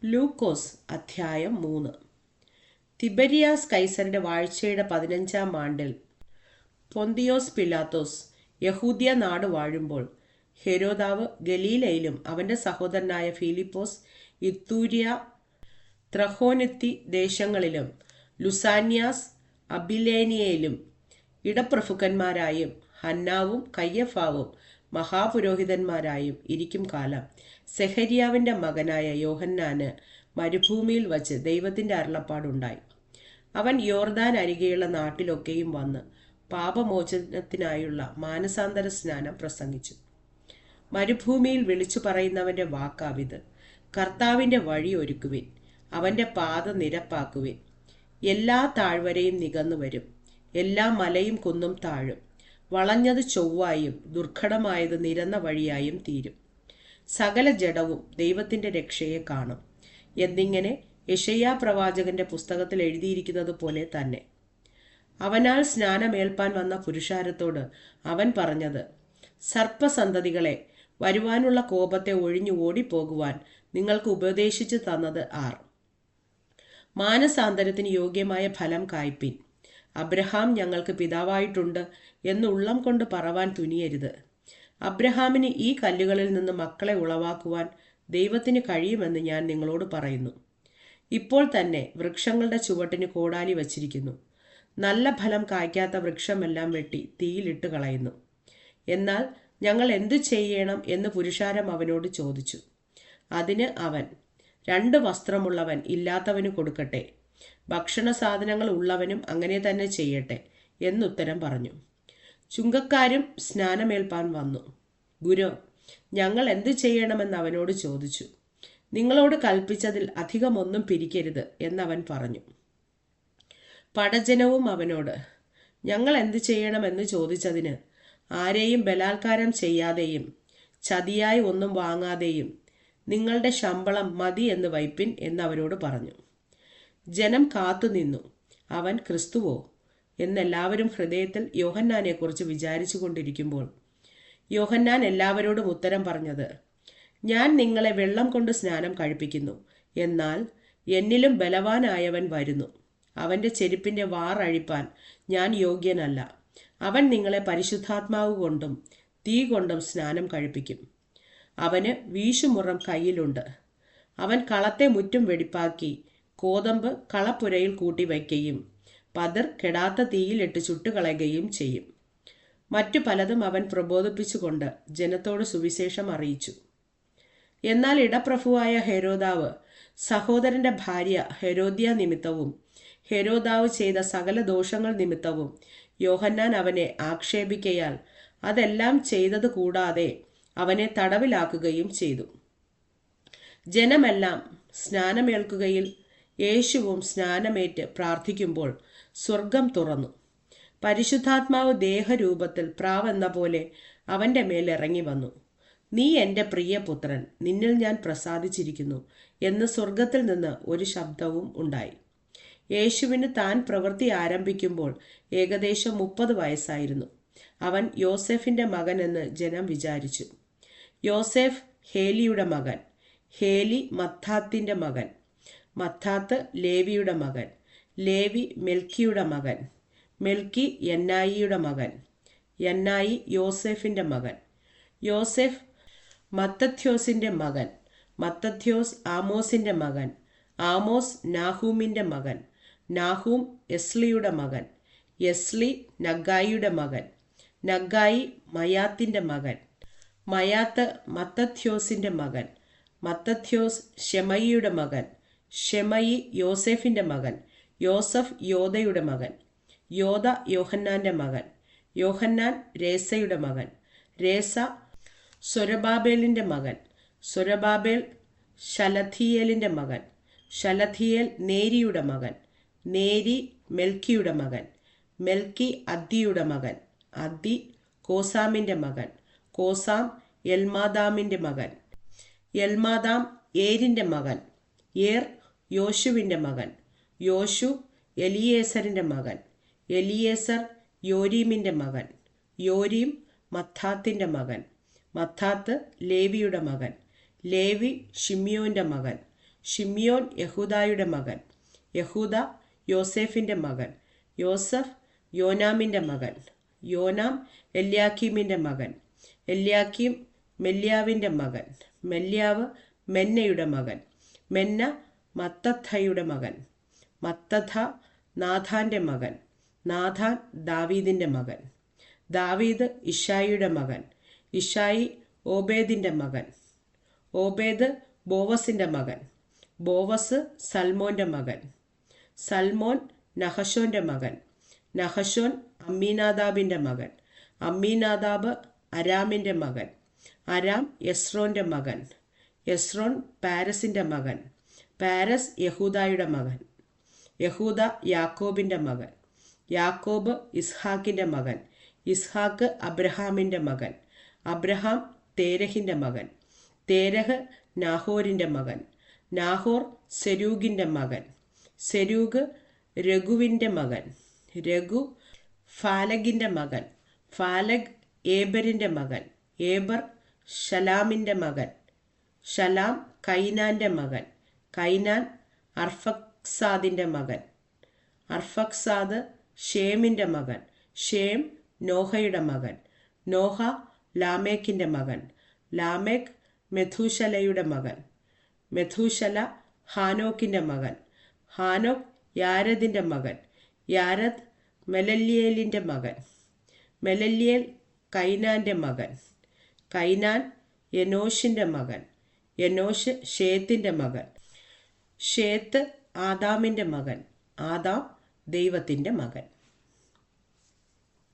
ലൂക്കോസ് അധ്യായം 3. തിബരിയാസ് കൈസരുടെ വാഴ്ചയുടെ 15-ാം ആണ്ടിൽ പൊന്തിയോസ് പിലാത്തോസ് യഹൂദ്യ നാട് വാഴുമ്പോൾ ഹെരോദാവ് ഗലീലയിലും അവന്റെ സഹോദരനായ ഫിലിപ്പോസ് ഇത്തൂര്യ ത്രഹോനിത്തി ദേശങ്ങളിലും ലുസാന്യാസ് അബിലേനിയയിലും ഇടപ്രഭുക്കന്മാരായും ഹന്നാവും കയ്യഫാവും മഹാപുരോഹിതന്മാരായും ഇരിക്കും കാലം സെഹര്യാവിന്റെ മകനായ യോഹന്നാന് മരുഭൂമിയിൽ വച്ച് ദൈവത്തിന്റെ അരുളപ്പാടുണ്ടായി. അവൻ യോർദാൻ അരികെയുള്ള നാട്ടിലൊക്കെയും വന്ന് പാപമോചനത്തിനായുള്ള മാനസാന്തര സ്നാനം പ്രസംഗിച്ചു. മരുഭൂമിയിൽ വിളിച്ചു പറയുന്നവന്റെ വാക്കാവിത്: കർത്താവിന്റെ വഴി ഒരുക്കുവിൻ, അവന്റെ പാത നിരപ്പാക്കുവിൻ. എല്ലാ താഴ്വരയും നികന്നു വരും, എല്ലാ മലയും കുന്നും താഴും. വളഞ്ഞത് ചൊവ്വായും ദുർഘടമായത് നിരന്ന വഴിയായും തീരും. സകല ജഡവും ദൈവത്തിന്റെ രക്ഷയെ കാണും എന്നിങ്ങനെ യെശയ്യാ പ്രവാചകന്റെ പുസ്തകത്തിൽ എഴുതിയിരിക്കുന്നത് പോലെ തന്നെ. അവനാൽ സ്നാനമേൽപ്പാൻ വന്ന പുരുഷാരത്തോട് അവൻ പറഞ്ഞത്: സർപ്പസന്തതികളെ, വരുവാനുള്ള കോപത്തെ ഒഴിഞ്ഞു ഓടിപ്പോകുവാൻ നിങ്ങൾക്ക് ഉപദേശിച്ചു തന്നത് ആർ? മാനസാന്തരത്തിന് യോഗ്യമായ ഫലം കായ്പിൻ. അബ്രഹാം ഞങ്ങൾക്ക് പിതാവായിട്ടുണ്ട് എന്ന് ഉള്ളം കൊണ്ട് പറവാൻ തുനിയരുത്. അബ്രഹാമിന് ഈ കല്ലുകളിൽ നിന്ന് മക്കളെ ഉളവാക്കുവാൻ ദൈവത്തിന് കഴിയുമെന്ന് ഞാൻ നിങ്ങളോട് പറയുന്നു. ഇപ്പോൾ തന്നെ വൃക്ഷങ്ങളുടെ ചുവട്ടിന് കോടാലി വച്ചിരിക്കുന്നു. നല്ല ഫലം കായ്ക്കാത്ത വൃക്ഷമെല്ലാം വെട്ടി തീയിലിട്ട് കളയുന്നു. എന്നാൽ ഞങ്ങൾ എന്തു ചെയ്യണം എന്ന് പുരുഷാരം അവനോട് ചോദിച്ചു. അതിന് അവൻ: 2 വസ്ത്രമുള്ളവൻ ഇല്ലാത്തവന് കൊടുക്കട്ടെ, ഭക്ഷണ സാധനങ്ങൾ ഉള്ളവനും അങ്ങനെ തന്നെ ചെയ്യട്ടെ എന്നുത്തരം പറഞ്ഞു. ചുങ്കക്കാരും സ്നാനമേൽപ്പാൻ വന്നു. ഗുരു, ഞങ്ങൾ എന്തു ചെയ്യണമെന്ന് അവനോട് ചോദിച്ചു. നിങ്ങളോട് കൽപ്പിച്ചതിൽ അധികമൊന്നും പിരിക്കരുത് എന്നവൻ പറഞ്ഞു. പടജനവും അവനോട് ഞങ്ങൾ എന്തു ചെയ്യണമെന്ന് ചോദിച്ചതിന്: ആരെയും ബലാത്കാരം ചെയ്യാതെയും ചതിയായി ഒന്നും വാങ്ങാതെയും നിങ്ങളുടെ ശമ്പളം മതി എന്ന് വയ്പിൻ എന്നവരോട് പറഞ്ഞു. ജനം കാത്തുനിന്നു. അവൻ ക്രിസ്തുവോ എന്നെല്ലാവരും ഹൃദയത്തിൽ യോഹന്നാനെക്കുറിച്ച് വിചാരിച്ചു കൊണ്ടിരിക്കുമ്പോൾ യോഹന്നാൻ എല്ലാവരോടും ഉത്തരം പറഞ്ഞത്: ഞാൻ നിങ്ങളെ വെള്ളം കൊണ്ട് സ്നാനം കഴിപ്പിക്കുന്നു, എന്നാൽ എന്നിലും ബലവാനായവൻ വരുന്നു. അവന്റെ ചെരുപ്പിന്റെ വാർ അഴിപ്പാൻ ഞാൻ യോഗ്യനല്ല. അവൻ നിങ്ങളെ പരിശുദ്ധാത്മാവ് കൊണ്ടും തീ കൊണ്ടും സ്നാനം കഴിപ്പിക്കും. അവന് വീശുമുറം കയ്യിലുണ്ട്. അവൻ കളത്തെ മുറ്റും വെടിപ്പാക്കി കോതമ്പ് കളപ്പുരയിൽ കൂട്ടി വയ്ക്കുകയും പതിർ കെടാത്ത തീയിലിട്ട് ചുട്ടുകളയുകയും ചെയ്യും. മറ്റു പലതും അവൻ പ്രബോധിപ്പിച്ചുകൊണ്ട് ജനത്തോട് സുവിശേഷം അറിയിച്ചു. എന്നാൽ ഇടപ്രഭുവായ ഹെരോദാവ് സഹോദരന്റെ ഭാര്യ ഹെരോദ്യ നിമിത്തവും ഹെരോദാവ് ചെയ്ത സകല ദോഷങ്ങൾ നിമിത്തവും യോഹന്നാൻ അവനെ ആക്ഷേപിക്കയാൽ അതെല്ലാം ചെയ്തത് കൂടാതെ അവനെ തടവിലാക്കുകയും ചെയ്തു. ജനമെല്ലാം സ്നാനമേൽക്കുകയിൽ യേശുവും സ്നാനമേറ്റ് പ്രാർത്ഥിക്കുമ്പോൾ സ്വർഗം തുറന്നു. പരിശുദ്ധാത്മാവ് ദേഹരൂപത്തിൽ പ്രാവെന്ന പോലെ അവന്റെ മേൽ ഇറങ്ങി വന്നു. നീ എൻ്റെ പ്രിയപുത്രൻ, നിന്നിൽ ഞാൻ പ്രസാദിച്ചിരിക്കുന്നു എന്ന് സ്വർഗത്തിൽ നിന്ന് ഒരു ശബ്ദവും ഉണ്ടായി. യേശുവിന് താൻ പ്രവൃത്തി ആരംഭിക്കുമ്പോൾ ഏകദേശം 30 വയസ്സായിരുന്നു. അവൻ യോസെഫിന്റെ മകൻ എന്ന് ജനം വിചാരിച്ചു. യോസെഫ് ഹേലിയുടെ മകൻ, ഹേലി മത്താത്തിന്റെ മകൻ, മത്താത്ത് ലേവിയുടെ മകൻ, ലേവി മെൽക്കിയുടെ മകൻ, മെൽക്കി യന്നായിയുടെ മകൻ, യന്നായി യോസെഫിന്റെ മകൻ, യോസെഫ് മത്തഥ്യോസിന്റെ മകൻ, മത്തഥ്യോസ് ആമോസിന്റെ മകൻ, ആമോസ് നാഹൂമിന്റെ മകൻ, നാഹൂം എസ്ലിയുടെ മകൻ, എസ്ലി നഗ്ഗായിയുടെ മകൻ, നഗ്ഗായി മയാത്തിന്റെ മകൻ, മയാത്ത് മത്തഥ്യോസിന്റെ മകൻ, മത്തഥ്യോസ് ഷെമയിയുടെ മകൻ, ഷെമയി യോസെഫിന്റെ മകൻ, യോസഫ് യോദയുടെ മകൻ, യോദ യോഹന്നാന്റെ മകൻ, യോഹന്നാൻ രേസയുടെ മകൻ, രേസ സൊരബാബേലിന്റെ മകൻ, സൊരബാബേൽ ശലഥിയേലിന്റെ മകൻ, ശലഥിയേൽ നേരിയുടെ മകൻ, നേരി മെൽക്കിയുടെ മകൻ, മെൽക്കി അദ്ദിയുടെ മകൻ, അദ്ദി കോസാമിന്റെ മകൻ, കോസാം എൽമാദാമിന്റെ മകൻ, എൽമാദാം ഏരിന്റെ മകൻ, ഏർ യോശുവിന്റെ മകൻ, യോശു എലിയേസറിന്റെ മകൻ, എലിയേസർ യോരീമിന്റെ മകൻ, യോരീം മത്താത്തിന്റെ മകൻ, മത്താത്ത് ലേവിയുടെ മകൻ, ലേവി ഷിമ്യോന്റെ മകൻ, ഷിമിയോൻ യഹൂദായുടെ മകൻ, യഹൂദ യോസേഫിൻ്റെ മകൻ, യോസഫ് യോനാമിൻ്റെ മകൻ, യോനാം എല്യാക്കീമിൻ്റെ മകൻ, എല്യാക്കീം മെല്യാവിൻ്റെ മകൻ, മെല്യാവ് മെന്നയുടെ മകൻ, മെന്ന മത്തഥയുടെ മകൻ, മത്തഥ നാഥാൻ്റെ മകൻ, നാഥാൻ ദാവീദിൻ്റെ മകൻ, ദാവീദ് ഇഷായിയുടെ മകൻ, ഇഷായി ഓബേദിൻ്റെ മകൻ, ഓബേദ് ബോവസിൻ്റെ മകൻ, ബോവസ് സൽമോൻ്റെ മകൻ, സൽമോൻ നഹശോൻ്റെ മകൻ, നഹശോൻ അമ്മീനാദാബിൻ്റെ മകൻ, അമ്മീനാദാബ് അരാമിൻ്റെ മകൻ, അരാം യസ്രോൻ്റെ മകൻ, യസ്രോൻ പാരസിൻ്റെ മകൻ, പാരസ് യഹൂദായുടെ മകൻ, യഹൂദ യാക്കോബിൻ്റെ മകൻ, യാക്കോബ് ഇസ്ഹാക്കിൻ്റെ മകൻ, ഇസ്ഹാക്ക് അബ്രഹാമിൻ്റെ മകൻ, അബ്രഹാം തേരഹിൻ്റെ മകൻ, തേരഹ് നാഹോരിൻ്റെ മകൻ, നാഹോർ സെരൂഗിൻ്റെ മകൻ, സെരൂഗ് രഘുവിൻ്റെ മകൻ, രഘു ഫാലഗിൻ്റെ മകൻ, ഫാലഗ് ഏബരിൻ്റെ മകൻ, ഏബർ ഷലാമിൻ്റെ മകൻ, ഷലാം കൈനാൻ്റെ മകൻ, കൈനാൻ അർഫക്സാദിൻ്റെ മകൻ, അർഫക്സാദ് ഷേമിൻ്റെ മകൻ, ഷേം നോഹയുടെ മകൻ, നോഹ ലാമേക്കിൻ്റെ മകൻ, ലാമേക്ക് മെഥൂശലയുടെ മകൻ, മെഥൂശല ഹാനോക്കിൻ്റെ മകൻ, ഹാനോക്ക് യാരദിൻ്റെ മകൻ, യാരദ് മെലല്യേലിൻ്റെ മകൻ, മെലല്യേൽ കൈനാൻ്റെ മകൻ, കൈനാൻ യനോഷിൻ്റെ മകൻ, യനോഷ് ഷേത്തിൻ്റെ മകൻ, ഷേത്ത് ആദാമിൻ്റെ മകൻ, ആദാം ദൈവത്തിൻ്റെ മകൻ.